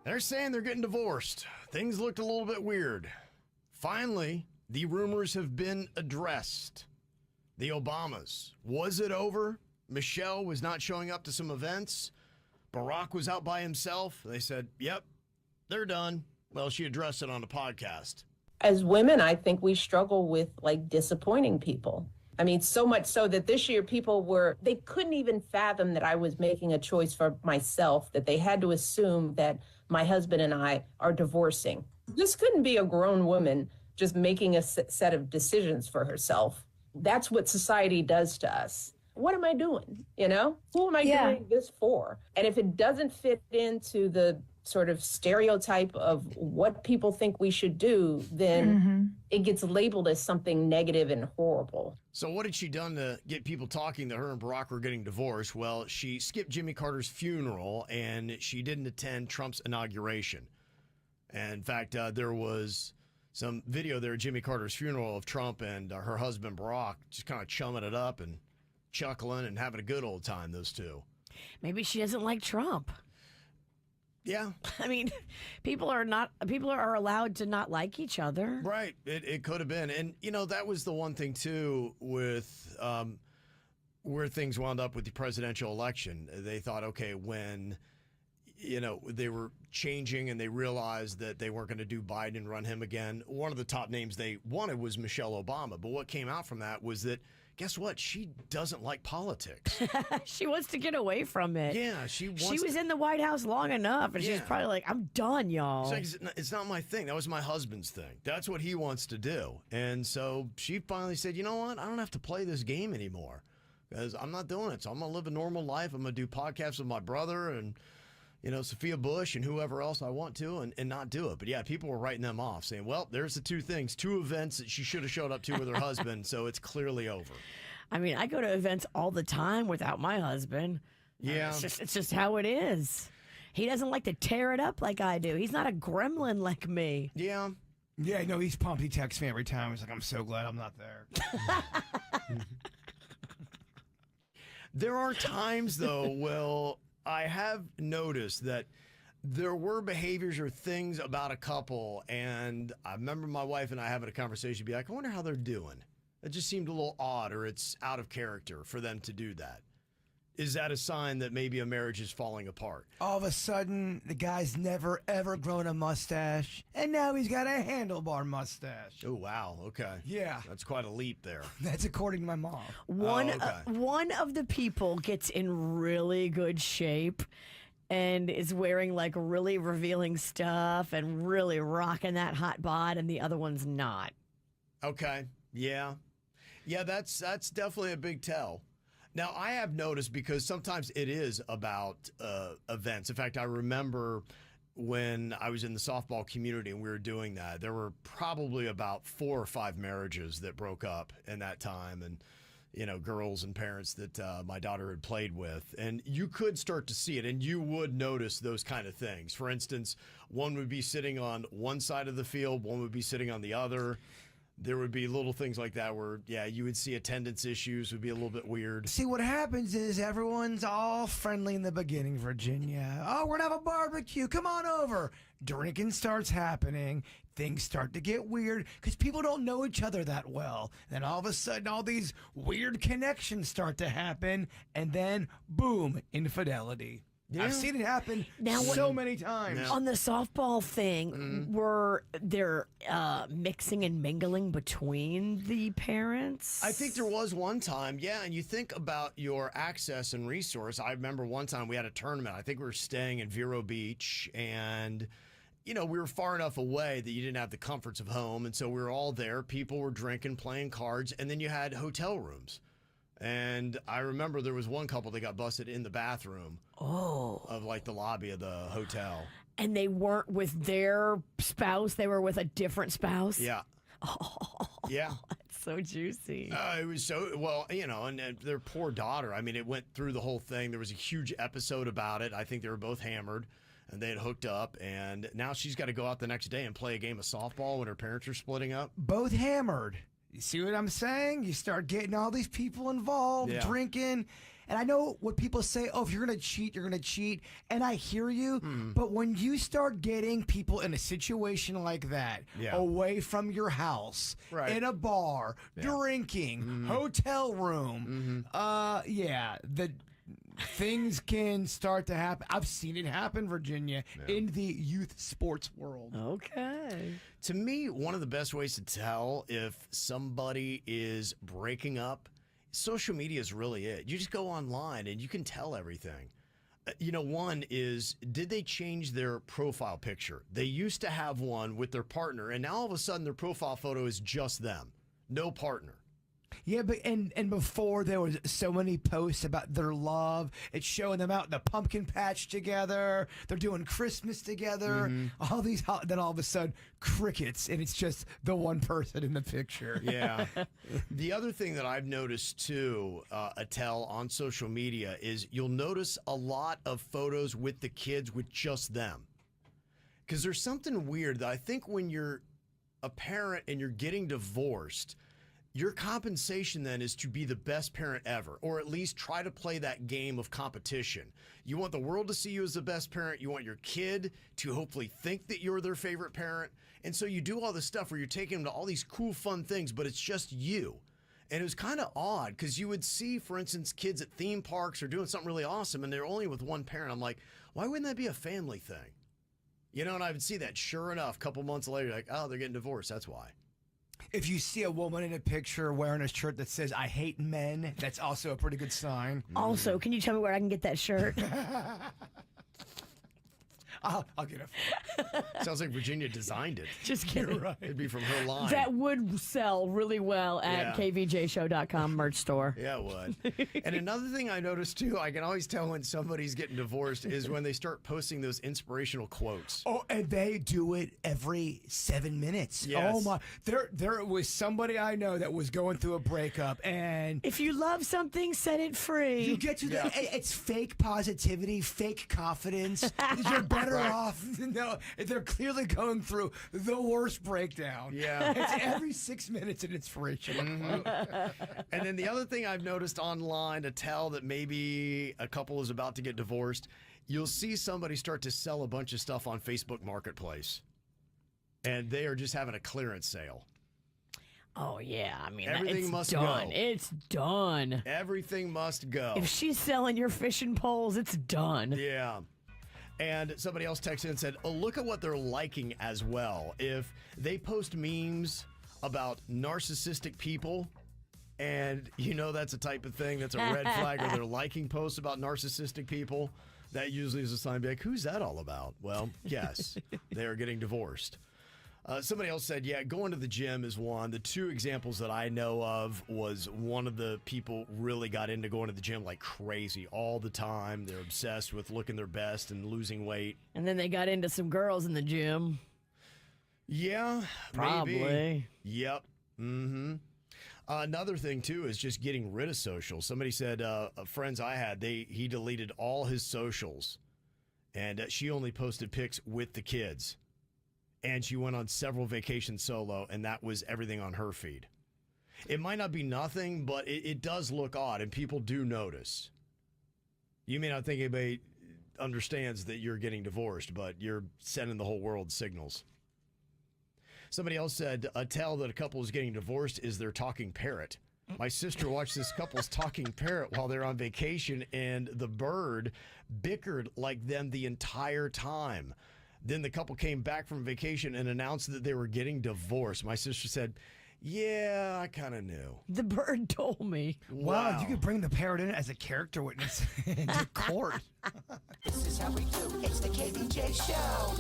They're saying they're getting divorced. Things looked a little bit weird. Finally, the rumors have been addressed. The Obamas. Was it over? Michelle was not showing up to some events. Barack was out by himself. They said, yep, they're done. Well, she addressed it on the podcast. As women, I think we struggle with disappointing people. I mean, so much so that this year they couldn't even fathom that I was making a choice for myself, that they had to assume that my husband and I are divorcing. This couldn't be a grown woman just making a set of decisions for herself. That's what society does to us. What am I doing? Who am I doing this for? And if it doesn't fit into the sort of stereotype of what people think we should do, then it gets labeled as something negative and horrible. So what had she done to get people talking that her and Barack were getting divorced? Well, she skipped Jimmy Carter's funeral and she didn't attend Trump's inauguration. And in fact, there was some video there at Jimmy Carter's funeral of Trump and her husband Barack just kind of chumming it up and chuckling and having a good old time, those two. Maybe she doesn't like Trump. Yeah. I mean, people are allowed to not like each other. Right. It could have been. And, that was the one thing, too, with where things wound up with the presidential election. They thought, okay, when, they were changing and they realized that they weren't going to do Biden and run him again, one of the top names they wanted was Michelle Obama. But what came out from that was that, guess what? She doesn't like politics. She wants to get away from it. Yeah, she was in the White House long enough, and she's probably like, I'm done, y'all. It's not my thing. That was my husband's thing. That's what he wants to do. And so she finally said, you know what? I don't have to play this game anymore because I'm not doing it. So I'm going to live a normal life. I'm going to do podcasts with my brother and, Sophia Bush and whoever else I want to and not do it. But yeah, people were writing them off saying, well, there's the two events that she should have showed up to with her husband. So it's clearly over. I mean, I go to events all the time without my husband. Yeah. It's just how it is. He doesn't like to tear it up like I do. He's not a gremlin like me. Yeah. Yeah, no, he's pumped. He texts me every time. He's like, I'm so glad I'm not there. There are times, though, Will, I have noticed that there were behaviors or things about a couple, and I remember my wife and I having a conversation, be like, I wonder how they're doing. It just seemed a little odd, or it's out of character for them to do that. Is that a sign that maybe a marriage is falling apart? All of a sudden, the guy's never, ever grown a mustache, and now he's got a handlebar mustache. Oh, wow. Okay. Yeah. That's quite a leap there. That's according to my mom. One of the people gets in really good shape and is wearing really revealing stuff and really rocking that hot bod, and the other one's not. Okay. Yeah. Yeah, that's definitely a big tell. Now, I have noticed, because sometimes it is about events. In fact, I remember when I was in the softball community and we were doing that, there were probably about 4 or 5 marriages that broke up in that time. And, girls and parents that my daughter had played with. And you could start to see it, and you would notice those kind of things. For instance, one would be sitting on one side of the field, one would be sitting on the other. There would be little things like that where, you would see attendance issues would be a little bit weird. See, what happens is everyone's all friendly in the beginning, Virginia. Oh, we're going to have a barbecue. Come on over. Drinking starts happening. Things start to get weird because people don't know each other that well. Then all of a sudden, all these weird connections start to happen. And then, boom, infidelity. Yeah. I've seen it happen so many times. On the softball thing, were there mixing and mingling between the parents? I think there was one time, and you think about your access and resource. I remember one time we had a tournament. I think we were staying in Vero Beach, and we were far enough away that you didn't have the comforts of home, and so we were all there. People were drinking, playing cards, and then you had hotel rooms. And I remember there was one couple that got busted in the bathroom of the lobby of the hotel. And they weren't with their spouse, they were with a different spouse? Yeah. Oh, yeah. It's so juicy. It was so, and their poor daughter, I mean, it went through the whole thing. There was a huge episode about it. I think they were both hammered. And they had hooked up, and now she's got to go out the next day and play a game of softball when her parents are splitting up. Both hammered. You see what I'm saying? You start getting all these people involved, drinking, And I know what people say, oh, if you're going to cheat, you're going to cheat. And I hear you. But when you start getting people in a situation like that, Yeah. away from your house, Right. in a bar, drinking, hotel room, the things can start to happen. I've seen it happen, Virginia, in the youth sports world. Okay. To me, one of the best ways to tell if somebody is breaking up, social media is really it. You just go online and you can tell everything. One is, did they change their profile picture? They used to have one with their partner, and now all of a sudden their profile photo is just them, no partner. Yeah, but and before there was so many posts about their love. It's showing them out in the pumpkin patch together. They're doing Christmas together. All these, then all of a sudden, crickets, and it's just the one person in the picture. Yeah. The other thing that I've noticed too, Attell, on social media is you'll notice a lot of photos with the kids with just them. Because there's something weird that I think when you're a parent and you're getting divorced, your compensation then is to be the best parent ever, or at least try to play that game of competition. You want the world to see you as the best parent. You want your kid to hopefully think that you're their favorite parent. And so you do all this stuff where you're taking them to all these cool, fun things, but it's just you. And it was kind of odd because you would see, for instance, kids at theme parks or doing something really awesome, and they're only with one parent. I'm like, why wouldn't that be a family thing? And I would see that. Sure enough, a couple months later, like, oh, they're getting divorced. That's why. If you see a woman in a picture wearing a shirt that says, I hate men, that's also a pretty good sign. Also, can you tell me where I can get that shirt? I'll get it. Sounds like Virginia designed it. Just kidding. Right. It'd be from her line. That would sell really well at Yeah. kvjshow.com merch store. Yeah, it would. And another thing I noticed too, I can always tell when somebody's getting divorced is when they start posting those inspirational quotes. Oh, and they do it every 7 minutes. Yes. Oh my! There was somebody I know that was going through a breakup, and If you love something, set it free. you get to it's fake positivity, fake confidence. You're better off. No, they're clearly going through the worst breakdown. Yeah. It's every 6 minutes an inspirational quote. And then the other thing I've noticed online to tell that maybe a couple is about to get divorced, you'll see somebody start to sell a bunch of stuff on Facebook Marketplace. And they are just having a clearance sale. Oh, yeah. I mean, Everything it's must done. go. It's done. Everything must go. If she's selling your fishing poles, it's done. Yeah. And somebody else texted in and said, oh, look at what they're liking as well. If they post memes about narcissistic people, and that's a type of thing that's a red flag, or they're liking posts about narcissistic people, that usually is a sign to be like, who's that all about? Well, yes, they are getting divorced. Somebody else said, yeah, going to the gym is one. The two examples that I know of was one of the people really got into going to the gym like crazy all the time. They're obsessed with looking their best and losing weight. And then they got into some girls in the gym. Yeah, Probably. maybe. Yep. Mm-hmm. Another thing, too, is just getting rid of socials. Somebody said, friends I had, he deleted all his socials, and she only posted pics with the kids. And she went on several vacations solo, and that was everything on her feed. It might not be nothing, but it does look odd, and people do notice. You may not think anybody understands that you're getting divorced, but you're sending the whole world signals. Somebody else said, a tell that a couple is getting divorced is their talking parrot. My sister watched this couple's talking parrot while they're on vacation, and the bird bickered like them the entire time. Then the couple came back from vacation and announced that they were getting divorced. My sister said, yeah, I kind of knew. The bird told me. Wow, you could bring the parrot in as a character witness into court. This is how we do. It's the KVJ Show.